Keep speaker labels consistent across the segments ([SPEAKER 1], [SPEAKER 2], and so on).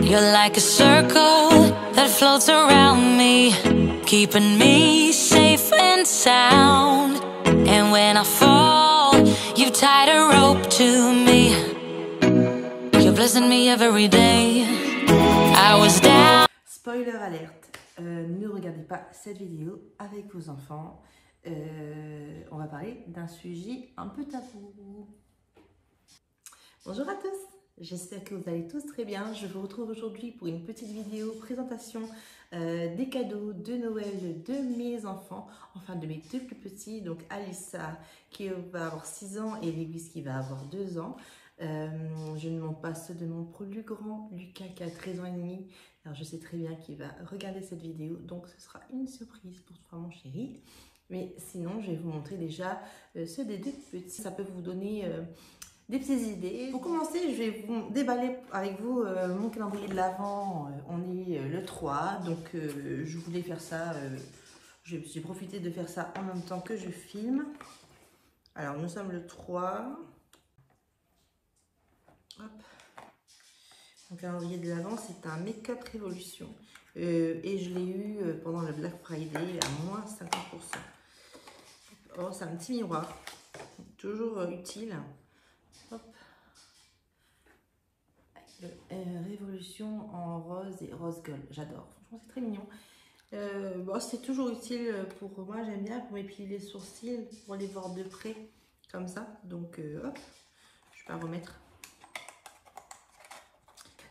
[SPEAKER 1] You're like a circle that floats around me, keeping me safe and sound. And when I fall, you tied a rope to me. You're blessing me every day. I was down.
[SPEAKER 2] Spoiler alerte, ne regardez pas cette vidéo avec vos enfants. On va parler d'un sujet un peu tabou. Bonjour à tous, j'espère que vous allez tous très bien. Je vous retrouve aujourd'hui pour une petite vidéo présentation des cadeaux de Noël de mes enfants, enfin de mes deux plus petits, donc Alissa qui va avoir 6 ans et Lewis qui va avoir 2 ans. Je ne montre pas ceux de mon plus grand, Lucas, qui a 13 ans et demi. Alors je sais très bien qu'il va regarder cette vidéo, donc ce sera une surprise pour toi mon chéri. Mais sinon, je vais vous montrer déjà ceux des deux petits. Ça peut vous donner des petites idées. Pour commencer, je vais vous déballer avec vous mon calendrier de l'Avent. On est le 3, donc je voulais faire ça. J'ai profité de faire ça en même temps que je filme. Alors, nous sommes le 3. Hop. Mon calendrier de l'Avent, c'est un Make-up Révolution. Et je l'ai eu pendant le Black Friday à moins 50%. Oh, c'est un petit miroir. Toujours utile. Hop. Révolution en rose et rose gold. J'adore. Franchement, c'est très mignon. Bon, c'est toujours utile pour moi. J'aime bien pour m'épiler les sourcils, pour les voir de près, comme ça. Donc, hop, je vais pas remettre.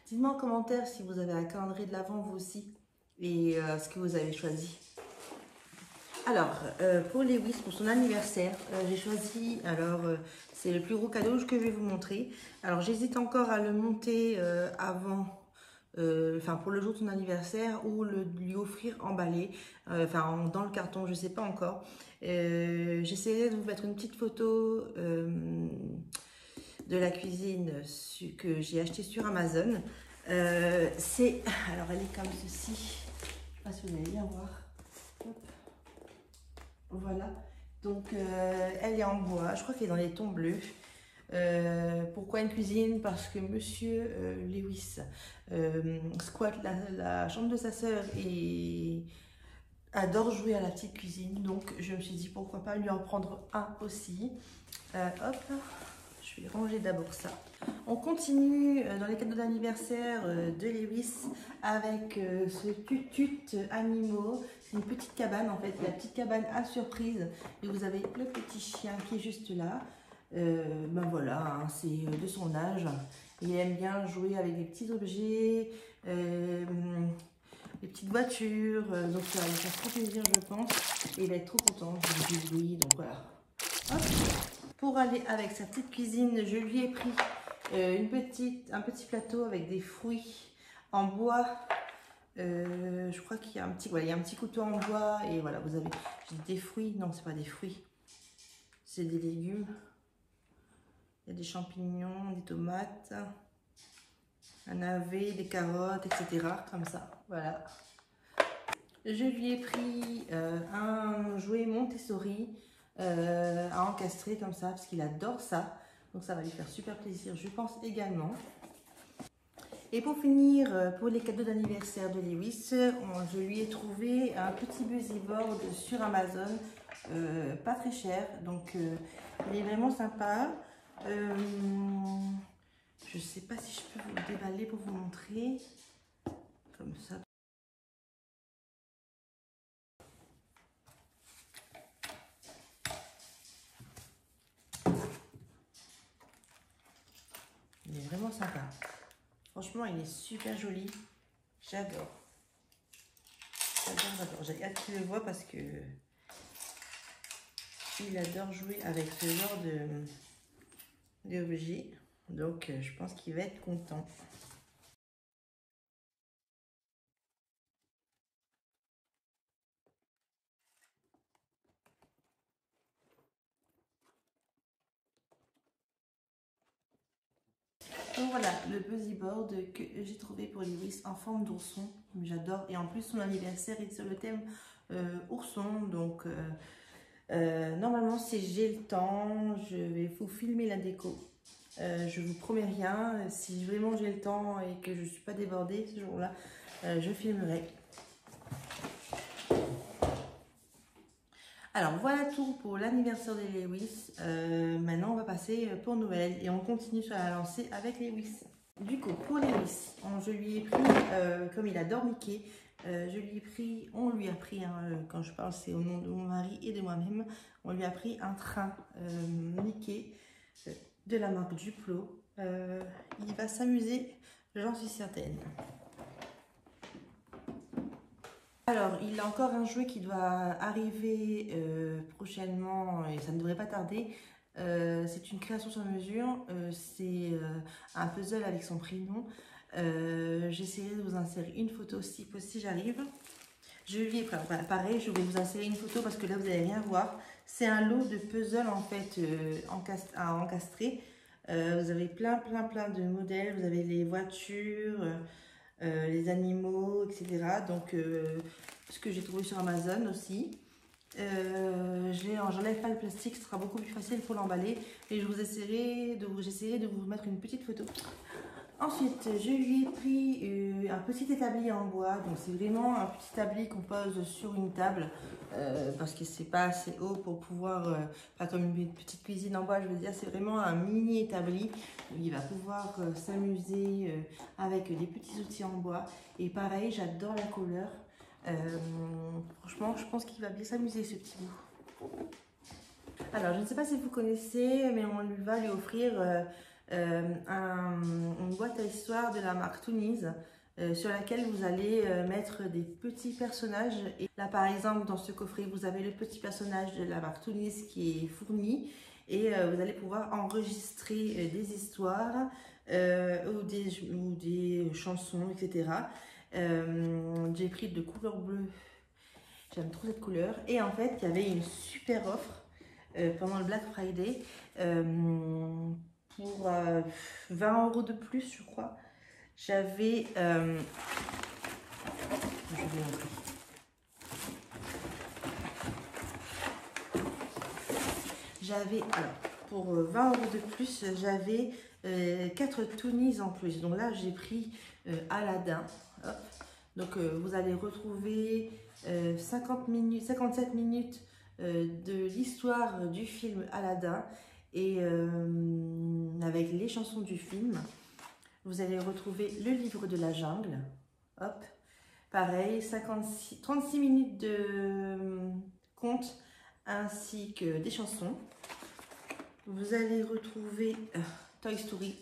[SPEAKER 2] Dites-moi en commentaire si vous avez un calendrier de l'Avent vous aussi et ce que vous avez choisi. Alors, pour Lewis, pour son anniversaire, j'ai choisi, alors c'est le plus gros cadeau que je vais vous montrer. Alors, j'hésite encore à le monter avant, enfin pour le jour de son anniversaire ou lui offrir emballé, enfin dans le carton, je ne sais pas encore. J'essaierai de vous mettre une petite photo de la cuisine que j'ai acheté sur Amazon. Alors elle est comme ceci, je ne sais pas si vous allez bien voir. Hop. Voilà, donc elle est en bois, je crois qu'elle est dans les tons bleus. Pourquoi une cuisine? Parce que monsieur Lewis squatte la chambre de sa sœur et adore jouer à la petite cuisine, donc je me suis dit pourquoi pas lui en prendre un aussi. Hop, je vais ranger d'abord ça. On continue dans les cadeaux d'anniversaire de Lewis avec ce tutut animaux. C'est une petite cabane en fait, la petite cabane à surprise. Et vous avez le petit chien qui est juste là. Ben voilà, hein, c'est de son âge. Il aime bien jouer avec des petits objets, des petites voitures. Donc ça va lui faire trop plaisir je pense. Et il va être trop content. Je lui dis oui, donc voilà. Hop. Pour aller avec sa petite cuisine, je lui ai pris un petit plateau avec des fruits en bois. Je crois qu'il y a un petit, voilà, il y a un petit couteau en bois et voilà, vous avez des fruits. Non, c'est pas des fruits, c'est des légumes. Il y a des champignons, des tomates, un navet, des carottes, etc. Comme ça, voilà. Je lui ai pris un jouet Montessori à encastrer comme ça parce qu'il adore ça. Donc ça va lui faire super plaisir, je pense également. Et pour finir, pour les cadeaux d'anniversaire de Lewis, je lui ai trouvé un petit buzzy board sur Amazon, pas très cher, donc il est vraiment sympa. Je sais pas si je peux vous le déballer pour vous montrer, comme ça. Il est vraiment sympa. Franchement, il est super joli. J'adore. J'adore. J'ai hâte qu'il le voit parce que il adore jouer avec ce genre d'objet. Donc, je pense qu'il va être content. Donc voilà, le buzzy board que j'ai trouvé pour Lewis en forme d'ourson. J'adore. Et en plus, son anniversaire est sur le thème ourson. Donc, normalement, si j'ai le temps, je vais vous filmer la déco Je vous promets rien. Si vraiment j'ai le temps et que je ne suis pas débordée ce jour-là, je filmerai. Alors voilà tout pour l'anniversaire des Lewis. Maintenant on va passer pour Noël et on continue sur la lancée avec Lewis. Du coup pour Lewis, je lui ai pris, comme il adore Mickey, on lui a pris, quand je parle c'est au nom de mon mari et de moi-même, on lui a pris un train Mickey de la marque Duplo. Il va s'amuser, j'en suis certaine. Alors, il a encore un jouet qui doit arriver prochainement et ça ne devrait pas tarder. C'est une création sur mesure, c'est un puzzle avec son prénom. J'essaierai de vous insérer une photo si possible, j'arrive. Je lui ai pareil, je vais vous insérer une photo parce que là vous n'allez rien voir. C'est un lot de puzzles en fait à encastrer. Vous avez plein de modèles, vous avez les voitures, les animaux, etc. Donc ce que j'ai trouvé sur Amazon aussi. J'enlève pas le plastique, ce sera beaucoup plus facile pour l'emballer et j'essaierai de vous mettre une petite photo. Ensuite, je lui ai pris un petit établi en bois. Donc c'est vraiment un petit établi qu'on pose sur une table parce que c'est pas assez haut pour pouvoir, pas comme une petite cuisine en bois, je veux dire, c'est vraiment un mini établi où il va pouvoir s'amuser avec des petits outils en bois. Et pareil, j'adore la couleur. Franchement, je pense qu'il va bien s'amuser ce petit bout. Alors, je ne sais pas si vous connaissez, mais on va lui offrir une boîte à histoire de la marque Toonies sur laquelle vous allez mettre des petits personnages. Et là, par exemple, dans ce coffret, vous avez le petit personnage de la marque Toonies qui est fourni et vous allez pouvoir enregistrer des histoires ou des chansons, etc. J'ai pris de couleur bleue, j'aime trop cette couleur. Et en fait, il y avait une super offre pendant le Black Friday pour 20 € de plus, je crois. J'avais alors pour 20 € de plus, j'avais 4 Toonies en plus. Donc là, j'ai pris Aladdin. Hop. Donc vous allez retrouver 57 minutes de l'histoire du film Aladdin et avec les chansons du film. Vous allez retrouver le livre de la jungle. Hop. Pareil, 36 minutes de contes ainsi que des chansons. Vous allez retrouver Toy Story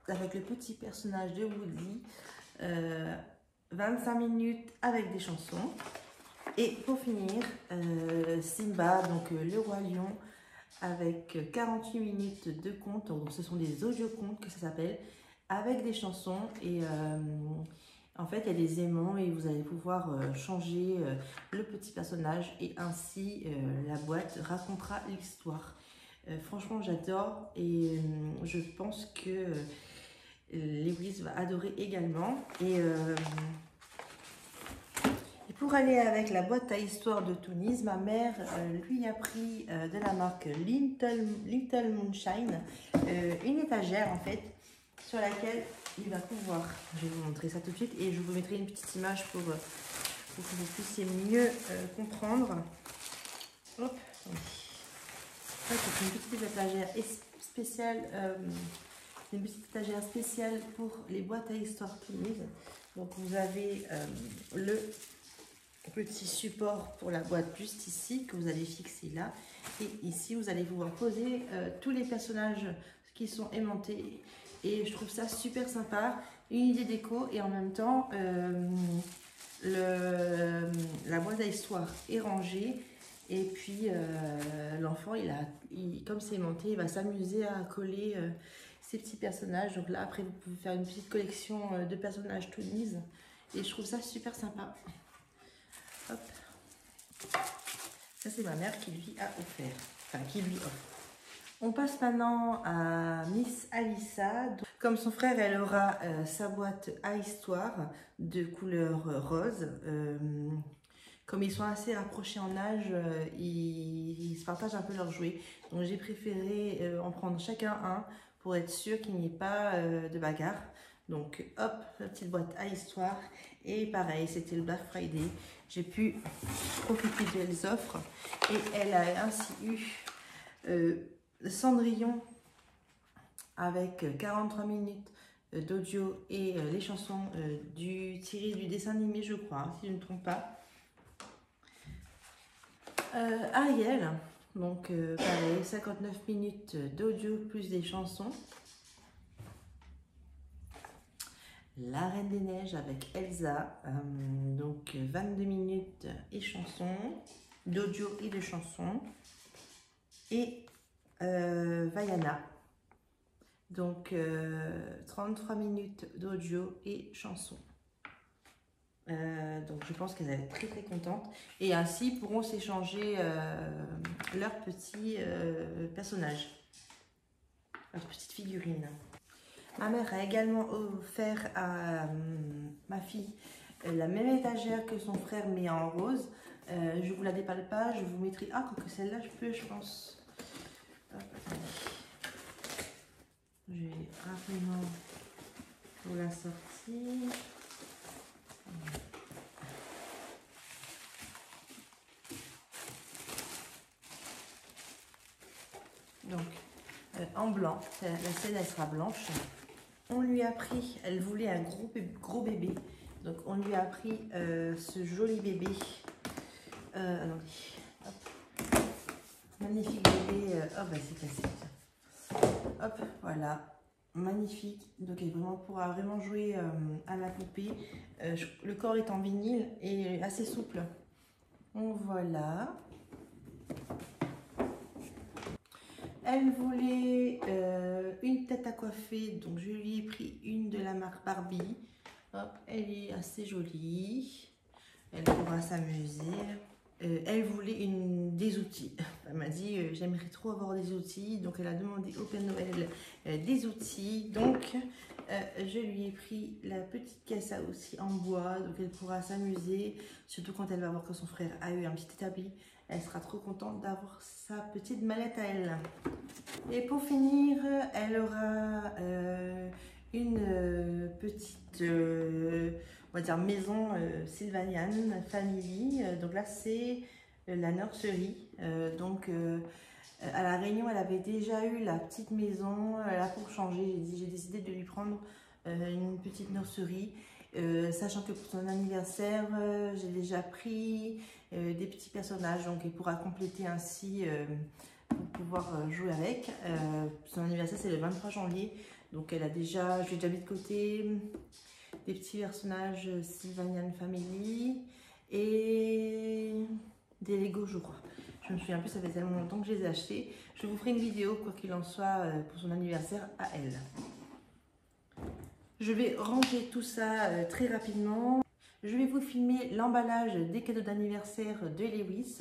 [SPEAKER 2] avec le petit personnage de Woody. 25 minutes avec des chansons. Et pour finir, Simba, donc le roi lion, avec 48 minutes de contes. Donc ce sont des audio-contes que ça s'appelle, avec des chansons. Et en fait, il y a des aimants et vous allez pouvoir changer le petit personnage. Et ainsi, la boîte racontera l'histoire. Franchement, j'adore et je pense que Lewis va adorer également. Et pour aller avec la boîte à histoire de Toonies, ma mère lui a pris de la marque Little Moonshine une étagère en fait sur laquelle il va pouvoir, je vais vous montrer ça tout de suite et je vous mettrai une petite image pour que vous puissiez mieux comprendre. Hop, c'est une petite étagère spéciale. Une petite étagère spéciale pour les boîtes à histoire Toonies. Donc vous avez le petit support pour la boîte juste ici que vous allez fixer là. Et ici vous allez pouvoir poser tous les personnages qui sont aimantés. Et je trouve ça super sympa. Une idée déco et en même temps la boîte à histoire est rangée. Et puis l'enfant, comme c'est aimanté, il va s'amuser à coller ces petits personnages. Donc là, après, vous pouvez faire une petite collection de personnages Toonies. Et je trouve ça super sympa. Hop. Ça, c'est ma mère qui lui a offert. Enfin, qui lui offre. On passe maintenant à Miss Alissa. Donc, comme son frère, elle aura sa boîte à histoire de couleur rose. comme ils sont assez rapprochés en âge, ils se partagent un peu leurs jouets. Donc j'ai préféré en prendre chacun un pour être sûr qu'il n'y ait pas de bagarre. Donc hop, la petite boîte à histoire. Et pareil, c'était le Black Friday. J'ai pu profiter des offres. Et elle a ainsi eu Cendrillon avec 43 minutes d'audio et les chansons tirées du dessin animé, je crois, hein, si je ne me trompe pas. Ariel, donc pareil, 59 minutes d'audio plus des chansons. La Reine des Neiges avec Elsa, donc 22 minutes et chansons, d'audio et de chansons. Et Vaiana, donc 33 minutes d'audio et chansons. Donc je pense qu'elles vont être très contentes et ainsi pourront s'échanger leurs petits personnages, leurs petites figurines. Ma mère a également offert à ma fille la même étagère que son frère mais en rose. Je vous la déballe pas, je vous mettrai... Ah, quoique celle-là je peux, je pense. Hop, je vais rapidement vous la sortir. Donc en blanc, la scène elle sera blanche. On lui a pris, elle voulait un gros bébé, donc on lui a pris ce joli bébé. Attendez, hop. Magnifique bébé. Oh bah c'est cassé. Hop, voilà, magnifique. Donc elle pourra vraiment jouer à la poupée. Le corps est en vinyle et assez souple. Donc voilà. Elle voulait une tête à coiffer, donc je lui ai pris une de la marque Barbie. Hop, elle est assez jolie. Elle pourra s'amuser. Elle voulait des outils. Elle m'a dit j'aimerais trop avoir des outils, donc elle a demandé au Père Noël des outils. Donc je lui ai pris la petite caisse à outils en bois, donc elle pourra s'amuser, surtout quand elle va voir que son frère a eu un petit établi. Elle sera trop contente d'avoir sa petite mallette à elle. Et pour finir, elle aura une petite, on va dire, maison Sylvanian Family. Donc là, c'est la nurserie. Donc à La Réunion, elle avait déjà eu la petite maison. Là, pour changer, j'ai décidé de lui prendre une petite nurserie. Sachant que pour son anniversaire, j'ai déjà pris des petits personnages, donc elle pourra compléter ainsi pour pouvoir jouer avec. Son anniversaire c'est le 23 janvier, donc elle a déjà, je l'ai déjà mis de côté, des petits personnages Sylvanian Family et des Lego je crois. Je me souviens plus, ça fait tellement longtemps que je les ai achetés. Je vous ferai une vidéo quoi qu'il en soit pour son anniversaire à elle. Je vais ranger tout ça très rapidement. Je vais vous filmer l'emballage des cadeaux d'anniversaire de Lewis.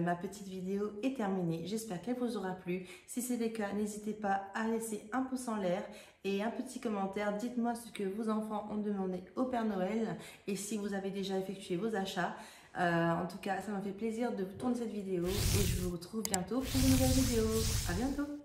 [SPEAKER 2] ma petite vidéo est terminée. J'espère qu'elle vous aura plu. Si c'est le cas, n'hésitez pas à laisser un pouce en l'air et un petit commentaire. Dites-moi ce que vos enfants ont demandé au Père Noël et si vous avez déjà effectué vos achats. En tout cas, ça m'a fait plaisir de tourner cette vidéo et je vous retrouve bientôt pour une nouvelle vidéo. À bientôt!